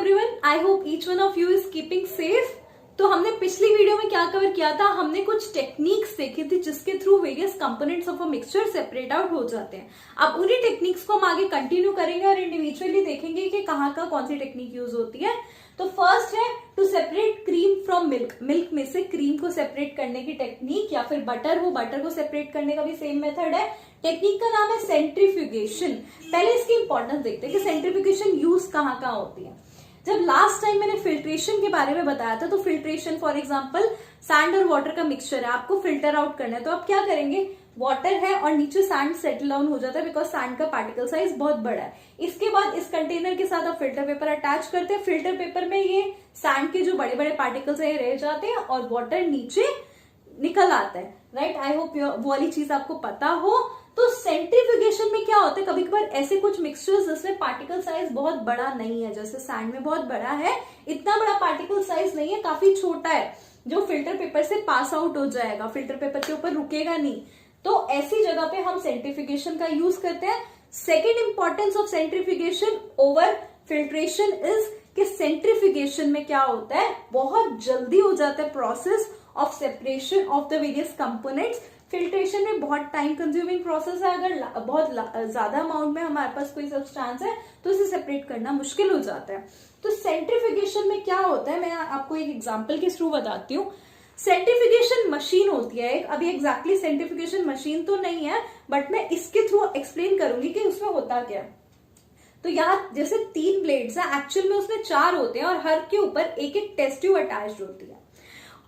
Everyone, I hope each one of you is keeping safe. तो हमने पिछली video में क्या कवर किया था, हमने कुछ टेक्निक्स देखी थी जिसके through various components of a mixture separate out हो जाते हैं। अब उन्हीं टेक्निक्स को हम आगे कंटिन्यू करेंगे और इंडिविजुअली देखेंगे कि कहाँ का कौन सी टेक्निक यूज होती है। तो फर्स्ट है to separate cream from milk. Milk में से क्रीम को सेपरेट करने की टेक्निक, या फिर बटर हो, बटर को सेपरेट करने का भी सेम मेथड है। टेक्निक का नाम है सेंट्रीफ्यूगेशन। पहले इसकी इंपॉर्टेंस देखते हैं कि सेंट्रीफ्यूगेशन यूज कहाँ कहाँ होती है। जब लास्ट टाइम मैंने फिल्ट्रेशन के बारे में बताया था, तो फिल्ट्रेशन फॉर एग्जांपल सैंड और वाटर का मिक्सचर है, आपको फिल्टर आउट करना है, तो आप क्या करेंगे, वाटर है और नीचे सैंड सेटल डाउन हो जाता है बिकॉज सैंड का पार्टिकल साइज बहुत बड़ा है। इसके बाद इस कंटेनर के साथ आप फिल्टर पेपर अटैच करते हैं। फिल्टर पेपर में ये सैंड के जो बड़े बड़े पार्टिकल्स है रह जाते हैं और वाटर नीचे निकल आता है। राइट, आई होप वो वाली चीज आपको पता हो। तो सेंट्रीफ्यूगेशन में क्या होता है, कभी कभार ऐसे कुछ मिक्सचर्स जिसमें पार्टिकल साइज बहुत बड़ा नहीं है, जैसे सैंड में बहुत बड़ा है, इतना बड़ा पार्टिकल साइज नहीं है, काफी छोटा है जो फिल्टर पेपर से पास आउट हो जाएगा, फिल्टर पेपर के ऊपर रुकेगा नहीं। तो ऐसी जगह पे हम सेंट्रीफ्यूगेशन का यूज करते हैं। Second importance of centrifugation over filtration is कि सेंट्रीफ्यूगेशन में क्या होता है, बहुत जल्दी हो जाता है process of separation of the various components. Filtration में बहुत टाइम कंज्यूमिंग प्रोसेस है, अगर बहुत ज्यादा अमाउंट में हमारे पास कोई सब्सटेंस है तो इसे सेपरेट करना मुश्किल हो जाता है। तो सेंट्रीफ्यूगेशन में क्या होता है, मैं आपको एक एग्जांपल के थ्रू बताती हूँ। सेंट्रीफ्यूगेशन मशीन होती है एक, अभी एग्जैक्टली सेंट्रीफ्यूगेशन मशीन तो नहीं है, बट मैं इसके थ्रू एक्सप्लेन करूंगी कि उसमें होता क्या है। तो यहाँ जैसे 3 ब्लेड्स है, एक्चुअल में उसमें 4 होते हैं और हर के ऊपर एक एक टेस्ट ट्यूब अटैच्ड होती है।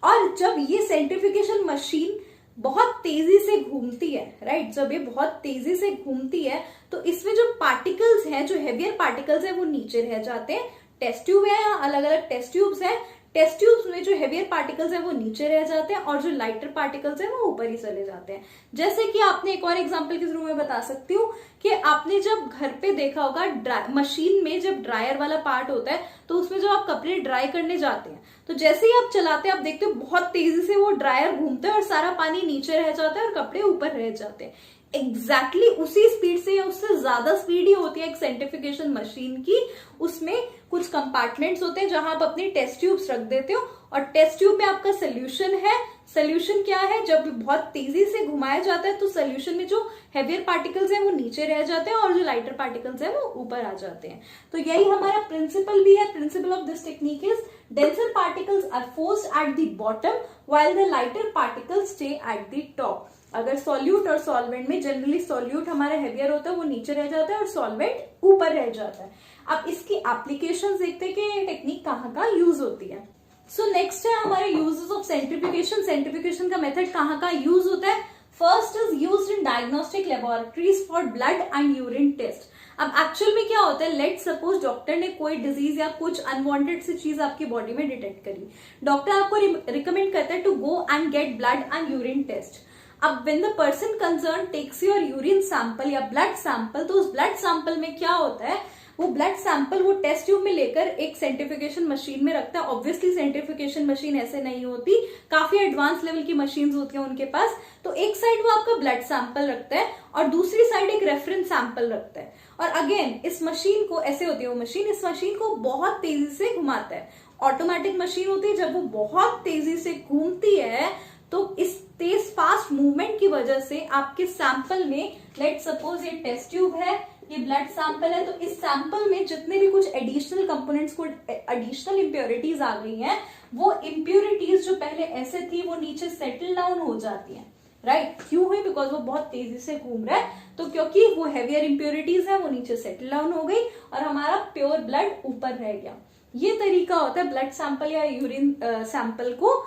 और जब ये सेंट्रीफ्यूगेशन मशीन बहुत तेजी से घूमती है, राइट, जब ये बहुत तेजी से घूमती है तो इसमें जो पार्टिकल्स हैं, जो हेवियर पार्टिकल्स हैं, वो नीचे रह जाते हैं। टेस्ट ट्यूब है, अलग अलग टेस्ट ट्यूब्स हैं, टेस्ट ट्यूब्स में जो हेवियर पार्टिकल्स हैं वो नीचे रह जाते हैं और जो लाइटर पार्टिकल्स हैं वो ऊपर ही चले जाते हैं। जैसे कि आपने एक और एग्जांपल के थ्रू में बता सकती हूँ कि आपने जब घर पे देखा होगा मशीन में जब ड्रायर वाला पार्ट होता है तो उसमें जो आप कपड़े ड्राई करने जाते हैं, तो जैसे ही आप चलाते हैं आप देखते हो बहुत तेजी से वो ड्रायर घूमता है और सारा पानी नीचे रह जाता है और कपड़े ऊपर रह जाते हैं। एग्जैक्टली उसी स्पीड से या उससे ज्यादा स्पीड ही होती है एक सेंट्रीफ्यूगेशन मशीन की। उसमें कुछ कंपार्टमेंट्स होते हैं जहां आप अपनी टेस्ट ट्यूब्स रख देते हो और टेस्ट ट्यूब में आपका सोल्यूशन है। सोल्यूशन क्या है, जब बहुत तेजी से घुमाया जाता है तो सोल्यूशन में जो हेवियर पार्टिकल्स हैं वो नीचे रह जाते हैं और जो लाइटर पार्टिकल्स हैं वो ऊपर आ जाते हैं। तो यही हमारा प्रिंसिपल भी है। Principle of this technique is denser particles are forced at the bottom while the lighter particles stay at the top। अगर सॉल्यूट और सॉल्वेंट में जनरली सॉल्यूट हमारा हेवियर होता है, वो नीचे रह जाता है और सॉल्वेंट ऊपर रह जाता है। अब इसकी एप्लीकेशंस देखते हैं कि ये टेक्निक कहाँ कहाँ यूज होती है। सो नेक्स्ट है हमारे यूजेस ऑफ सेंट्रीफ्यूगेशन। सेंट्रीफ्यूगेशन का मेथड कहाँ कहाँ यूज होता है। First is used in diagnostic laboratories for blood and urine test. अब एक्चुअल में क्या होता है, लेट सपोज डॉक्टर ने कोई डिजीज या कुछ अनवांटेड सी चीज आपकी बॉडी में डिटेक्ट करी, डॉक्टर आपको रिकमेंड करता है to go and get blood and urine test. अब when the person concerned takes your urine sample या ब्लड सैंपल, तो उस ब्लड सैंपल में क्या होता है, वो ब्लड सैंपल वो टेस्ट ट्यूब में लेकर एक सेंट्रीफ्यूगेशन मशीन में रखता है। ऑब्वियसली सेंट्रीफ्यूगेशन मशीन ऐसे नहीं होती, काफी एडवांस लेवल की मशीन्स होती हैं उनके पास। तो एक साइड वो आपका ब्लड सैंपल रखता है और दूसरी साइड एक रेफरेंस सैंपल रखता है। और अगेन इस मशीन को ऐसे होती है वो मशीन, इस मशीन को बहुत तेजी से घुमाता है। ऑटोमेटिक मशीन होती है, जब वो बहुत तेजी से घूमती है तो इस तेज फास्ट मूवमेंट की वजह से आपके सैंपल में, लेट सपोज ये टेस्ट ट्यूब है, ये ब्लड सैंपल है, तो इस सैंपल में जितने भी कुछ एडिशनल कंपोनेंट्स को एडिशनल इंप्योरिटीज आ गई हैं, वो इंप्योरिटीज जो पहले ऐसे थी वो नीचे सेटल डाउन हो जाती हैं। राइट, क्यों हुई, बिकॉज वो बहुत तेजी से घूम रहा है, तो क्योंकि वो हेवियर इंप्योरिटीज है वो नीचे सेटल डाउन हो गई और हमारा प्योर ब्लड ऊपर रह गया। ये तरीका होता है ब्लड सैंपल या यूरिन सैंपल को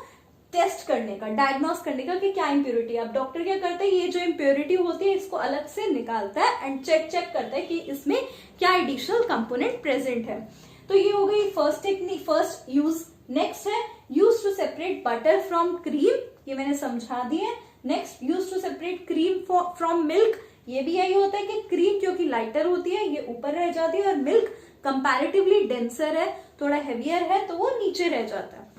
टेस्ट करने का, डायग्नोस करने का कि क्या इंप्योरिटी है। अब डॉक्टर क्या करता है, ये जो इंप्योरिटी होती है इसको अलग से निकालता है एंड चेक करता है कि इसमें क्या एडिशनल कंपोनेंट प्रेजेंट है। तो ये हो गई first technique, first use. Next है use to separate butter from cream, ये मैंने समझा दी है। Next use to separate cream from milk, ये भी यही होता है कि क्रीम क्योंकि लाइटर होती है ये ऊपर रह जाती है और मिल्क कंपैरेटिवली डेंसर है, थोड़ा हेवियर है, तो वो नीचे रह जाता है।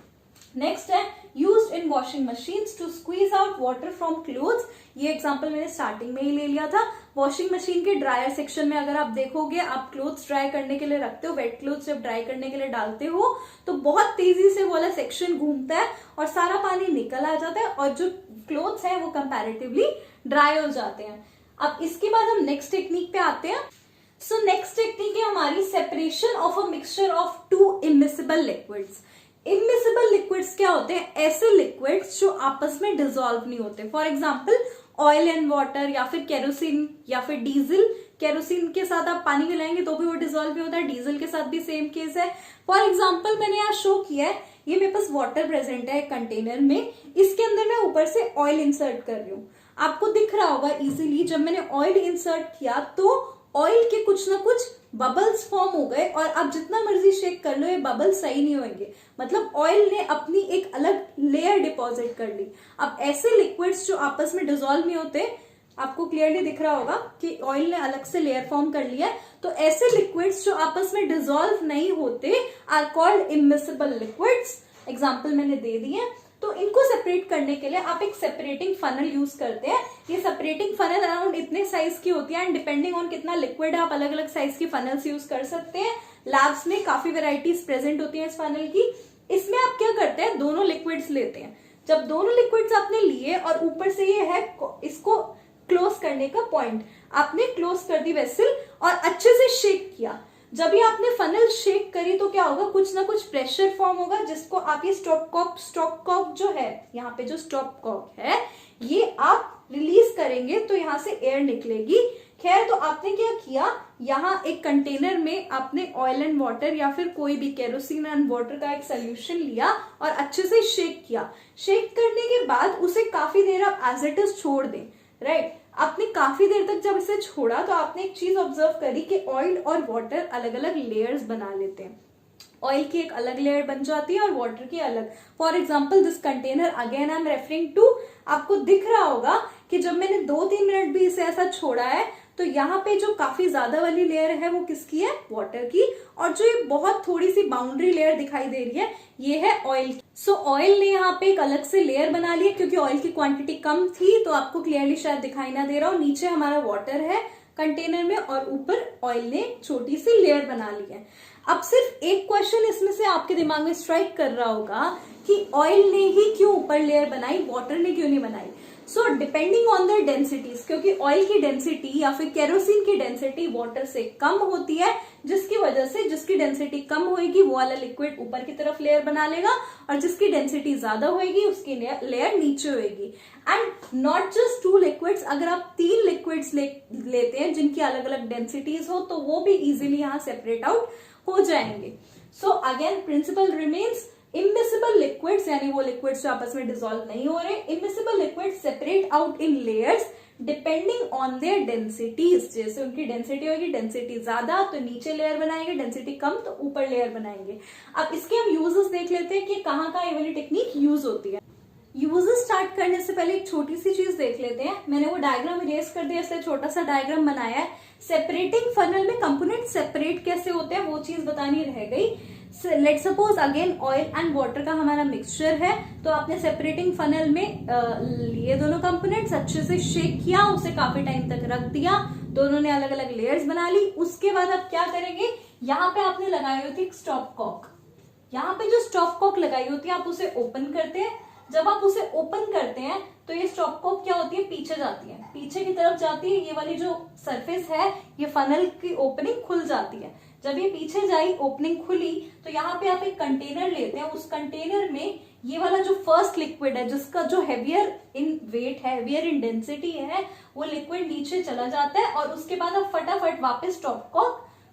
नेक्स्ट है used in washing machines to squeeze out water from clothes. ये एग्जांपल मैंने स्टार्टिंग में ही ले लिया था। वॉशिंग मशीन के ड्रायर सेक्शन में अगर आप देखोगे, आप क्लोथ्स ड्राई करने के लिए रखते हो, वेट क्लोथ्स जब ड्राई करने के लिए डालते हो तो बहुत तेजी से वो वाला सेक्शन घूमता है और सारा पानी निकल आ जाता है और जो क्लोथ्स है वो कंपैरेटिवली ड्राई हो जाते हैं। अब इसके बाद हम नेक्स्ट टेक्निक पे आते हैं। सो नेक्स्ट टेक्निक है हमारी separation of a mixture of to immiscible liquids. Immiscible liquids क्या होते हैं? ऐसे लिक्विड्स जो आपस में डिसॉल्व नहीं होते। For example oil and water, या फिर केरोसिन, या फिर डीजल। केरोसिन के साथ आप पानी मिलाएंगे तो भी वो डिसॉल्व नहीं होता है, डीजल के साथ भी सेम केस है। फॉर एग्जाम्पल मैंने यहाँ शो किया है, ये मेरे पास वाटर प्रेजेंट है कंटेनर में, इसके अंदर मैं ऊपर से ऑयल इंसर्ट कर रही हूँ। आपको दिख रहा होगा इजीली, जब मैंने ऑयल इंसर्ट किया तो ऑयल के कुछ ना कुछ बबल्स फॉर्म हो गए और आप जितना मर्जी शेक कर लो ये बबल्स सही नहीं होंगे, मतलब ऑयल ने अपनी एक अलग लेयर डिपॉजिट कर ली। अब ऐसे लिक्विड्स जो आपस में डिसॉल्व नहीं होते, आपको क्लियरली दिख रहा होगा कि ऑयल ने अलग से लेयर फॉर्म कर लिया है, तो ऐसे लिक्विड्स जो आपस में डिसॉल्व नहीं होते are called immiscible liquids. Example मैंने दे दिए। तो इनको सेपरेट करने के लिए आप एक सेपरेटिंग फनल यूज करते हैं। ये सेपरेटिंग फनल अराउंड इतने साइज की होती है एंड डिपेंडिंग ऑन कितना लिक्विड है आप अलग अलग साइज की फनल्स यूज कर सकते हैं। लैब्स में काफी वेराइटीज प्रेजेंट होती है इस फनल की। इसमें आप क्या करते हैं, दोनों लिक्विड्स लेते हैं। जब दोनों लिक्विड्स आपने लिए और ऊपर से ये है इसको क्लोज करने का पॉइंट, आपने क्लोज कर दी वेसल और अच्छे से शेक किया। जब ये आपने फनल शेक करी तो क्या होगा, कुछ ना कुछ प्रेशर फॉर्म होगा जिसको आप ये स्टॉप कॉक जो है, यहाँ पे जो स्टॉप कॉक है ये आप रिलीज करेंगे तो यहाँ से एयर निकलेगी। खैर, तो आपने क्या किया, यहाँ एक कंटेनर में आपने ऑयल एंड वाटर या फिर कोई भी केरोसिन एंड वाटर का एक सोल्यूशन लिया और अच्छे से शेक किया। शेक करने के बाद उसे काफी देर आप एज इट इज छोड़ दें। राइट, आपने काफी देर तक जब इसे छोड़ा तो आपने एक चीज ऑब्जर्व करी कि ऑयल और वाटर अलग अलग लेयर्स बना लेते हैं। ऑयल की एक अलग लेयर बन जाती है और वाटर की अलग। For example this container, again I am referring to, आपको दिख रहा होगा कि जब मैंने 2-3 मिनट भी इसे ऐसा छोड़ा है तो यहाँ पे जो काफी ज्यादा वाली लेयर है वो किसकी है, वाटर की, और जो ये बहुत थोड़ी सी बाउंड्री लेयर दिखाई दे रही है ये है ऑयल की। सो ऑयल ने यहाँ पे एक अलग से लेयर बना ली है, क्योंकि ऑयल की क्वांटिटी कम थी तो आपको क्लियरली शायद दिखाई ना दे रहा हो। नीचे हमारा वाटर है कंटेनर में और ऊपर ऑयल ने छोटी सी लेयर बना ली है। अब सिर्फ एक क्वेश्चन इसमें से आपके दिमाग में स्ट्राइक कर रहा होगा कि ऑयल ने ही क्यों ऊपर लेयर बनाई, वाटर ने क्यों नहीं बनाई। So depending on the densities, क्योंकि ऑयल की डेंसिटी या फिर केरोसिन की डेंसिटी वाटर से कम होती है, जिसकी वजह से जिसकी डेंसिटी कम होगी वो वाला लिक्विड ऊपर की तरफ लेयर बना लेगा और जिसकी डेंसिटी ज्यादा होगी उसकी लेयर नीचे होगी। एंड नॉट जस्ट 2 लिक्विड्स, अगर आप 3 लिक्विड्स लेते हैं जिनकी अलग अलग डेंसिटीज हो तो वो भी इजिली यहाँ सेपरेट आउट हो जाएंगे। So again principle remains, immiscible liquids यानी वो लिक्विड्स जो आपस में डिसॉल्व नहीं हो रहे, immiscible liquids separate out in layers depending on their densities. जैसे उनकी डेंसिटी होगी, डेंसिटी ज्यादा तो नीचे लेयर बनाएंगे, डेंसिटी कम तो ऊपर लेयर बनाएंगे। अब इसके हम यूजेस देख लेते हैं कि कहाँ कहाँ ये वाली टेक्निक यूज होती है। यूजेस स्टार्ट करने से पहले एक छोटी सी चीज देख लेते हैं। मैंने वो डायग्राम इरेज कर दिया, इससे छोटा सा डायग्राम बनाया है। सेपरेटिंग फनल में कंपोनेंट सेपरेट कैसे होते हैं वो चीज बतानी रह गई। Let suppose again oil and water का हमारा मिक्सचर है, तो आपने सेपरेटिंग फनल में लिए दोनों कंपोनेंट्स, अच्छे से शेक किया, उसे काफी टाइम तक रख दिया, दोनों ने अलग अलग लेयर्स बना ली। उसके बाद आप क्या करेंगे, यहाँ पे आपने लगाई होती है स्टॉप कॉक। यहाँ पे जो स्टॉप कॉक लगाई होती है आप उसे ओपन करते हैं। जब आप उसे ओपन करते हैं तो ये स्टॉप कॉक क्या होती है, पीछे जाती है, पीछे की तरफ जाती है। ये वाली जो सरफेस है ये फनल की ओपनिंग खुल जाती है। जब ये पीछे जाई, ओपनिंग खुली, तो यहाँ पे आप एक कंटेनर लेते हैं। उस कंटेनर में ये वाला जो फर्स्ट लिक्विड है जिसका जो हैवियर इन वेट है, हैवियर इन डेंसिटी है, वो लिक्विड नीचे चला जाता है और उसके बाद आप फटाफट वापस टॉप को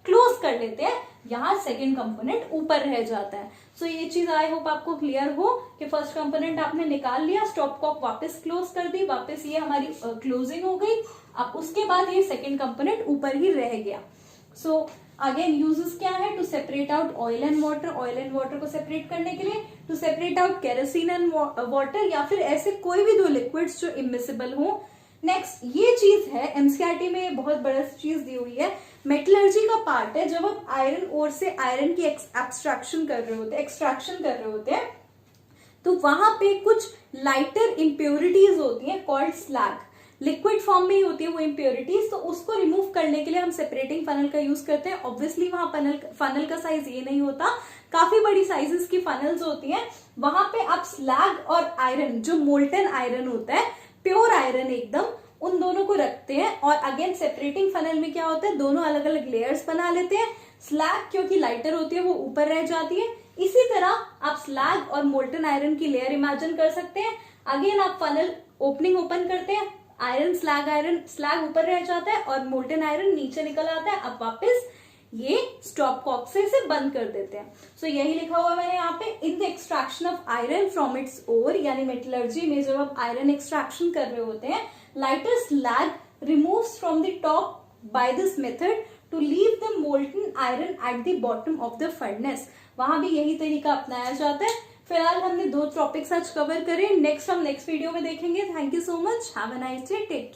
क्लोज कर लेते हैं। यहाँ सेकेंड कंपोनेंट ऊपर रह जाता है। सो ये चीज आई होप आपको क्लियर हो कि फर्स्ट कंपोनेंट आपने निकाल लिया, स्टॉप कॉक वापस क्लोज कर दी, वापस ये हमारी क्लोजिंग हो गई। अब उसके बाद ये सेकेंड कंपोनेंट ऊपर ही रह गया। सो अगेन यूजेस क्या है, to separate out oil and water, oil and water को सेपरेट करने के लिए, to separate out kerosene and water, या फिर ऐसे कोई भी 2 लिक्विड्स जो इमिसिबल हो। नेक्स्ट ये चीज है, एमसीईआरटी में बहुत बड़ा चीज दी हुई है, मेटलर्जी का पार्ट है। जब आप आयरन ओर से आयरन की एक्सट्रैक्शन कर रहे होते हैं, तो वहां पे कुछ लाइटर इम्प्योरिटीज होती हैं कॉल्ड स्लैग, लिक्विड फॉर्म में ही होती है वो इम्प्योरिटीज, तो उसको रिमूव करने के लिए हम सेपरेटिंग फनल का यूज करते हैं। ऑब्वियसली वहां फनल का साइज ये नहीं होता, काफी बड़ी साइजेस की फनल्स होती हैं, वहां पे आप स्लैग और आयरन, जो मोल्टन आयरन होता है, प्योर आयरन एकदम, उन दोनों को रखते हैं। और अगेन सेपरेटिंग फनल में क्या होता है, दोनों अलग अलग लेयर्स बना लेते हैं। स्लैग क्योंकि लाइटर होती है वो ऊपर रह जाती है, इसी तरह आप स्लैग और मोल्टन आयरन की लेयर इमेजिन कर सकते हैं। अगेन आप फनल ओपनिंग ओपन करते हैं, आयरन स्लैग ऊपर रह जाता है और मोल्टन आयरन नीचे निकल आता है, अब वापस ये स्टॉप कॉक से इसे बंद कर देते हैं। सो यही लिखा हुआ मैंने यहाँ पे, in the extraction of iron from its ore, यानी मेटलर्जी में जब आप आयरन एक्सट्रैक्शन कर रहे होते हैं, lighter slag removes from the top by this method to leave the molten iron at the bottom of the furnace. वहां भी यही तरीका अपनाया जाता है। फिलहाल हमने 2 टॉपिक्स आज कवर करे, नेक्स्ट हम नेक्स्ट वीडियो में देखेंगे। Thank you so much, have a nice day, take care.